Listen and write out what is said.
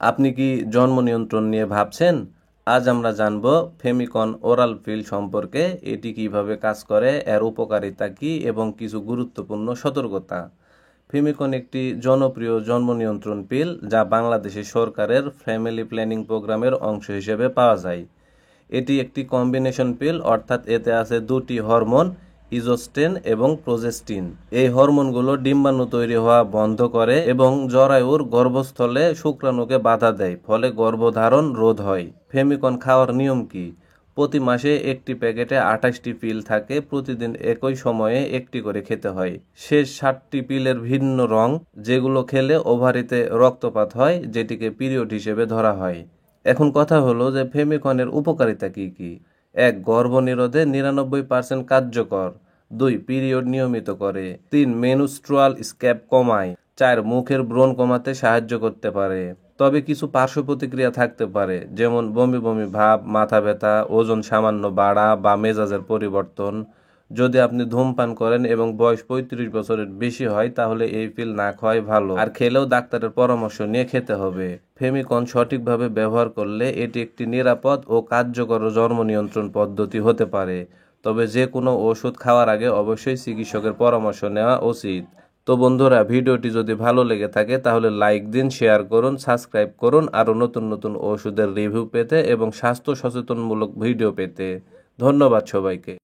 আপনি কি জন্ম নিয়ন্ত্রণ নিয়ে ভাবছেন? আজ আমরা জানব ফেমিকন ওরাল পিল সম্পর্কে, এটি কিভাবে কাজ করে, এর উপকারিতা কী এবং কিছু গুরুত্বপূর্ণ সতর্কতা। ফেমিকন একটি জনপ্রিয় জন্ম নিয়ন্ত্রণ পিল যা বাংলাদেশের সরকারের ফ্যামিলি প্ল্যানিং প্রোগ্রামের অংশ হিসেবে পাওয়া যায়। এটি একটি কম্বিনেশন পিল, অর্থাৎ এতে আছে দুটি হরমোন, ইজোস্টেন এবং প্রোজেস্টিন। এই হরমোনগুলো ডিম্বাণু তৈরি হওয়া বন্ধ করে এবং জরায়ুর গর্ভস্থলে শুক্রাণুকে বাধা দেয়, ফলে গর্ভধারণ রোধ হয়। ফেমিকন খাওয়ার নিয়ম কি? প্রতি মাসে একটি প্যাকেটে 28টি পিল থাকে, প্রতিদিন একই সময়ে একটি করে খেতে হয়। শেষ 7টি পিলের ভিন্ন রং, যেগুলো খেলে ওভারিতে রক্তপাত হয়, যেটিকে পিরিয়ড হিসেবে ধরা হয়। এখন কথা হলো যে ফেমিকনের উপকারিতা কি কি। 1. গর্ভনিরোধে 99% কার্যকর। 2. পিরিয়ড নিয়মিত করে। 3. মেনস্ট্রুয়াল স্ক্যাব কমায়। 4. মুখের ব্রণ কমাতে সাহায্য করতে পারে। তবে কিছু পার্শ্ব প্রতিক্রিয়া থাকতে পারে, যেমন বমি বমি ভাব, মাথা ব্যথা, ওজন সামান্য বাড়া বা মেজাজের পরিবর্তন। যদি আপনি ধূমপান করেন এবং বয়স 35 বছরের বেশি হয়, তাহলে এই পিল না খাওয়াই ভালো, আর খেলেও ডাক্তারের পরামর্শ নিয়ে খেতে হবে। ফেমিকন সঠিকভাবে ব্যবহার করলে এটি একটি নিরাপদ ও কার্যকর জন্ম নিয়ন্ত্রণ পদ্ধতি হতে পারে। তবে যে কোনো ওষুধ খাওয়ার আগে অবশ্যই চিকিৎসকের পরামর্শ নেওয়া উচিত। তো বন্ধুরা, ভিডিওটি যদি ভালো লেগে থাকে তাহলে লাইক দিন, শেয়ার করুন, সাবস্ক্রাইব করুন আরও নতুন নতুন ওষুধের রিভিউ পেতে এবং স্বাস্থ্য সচেতনমূলক ভিডিও পেতে। ধন্যবাদ সবাইকে।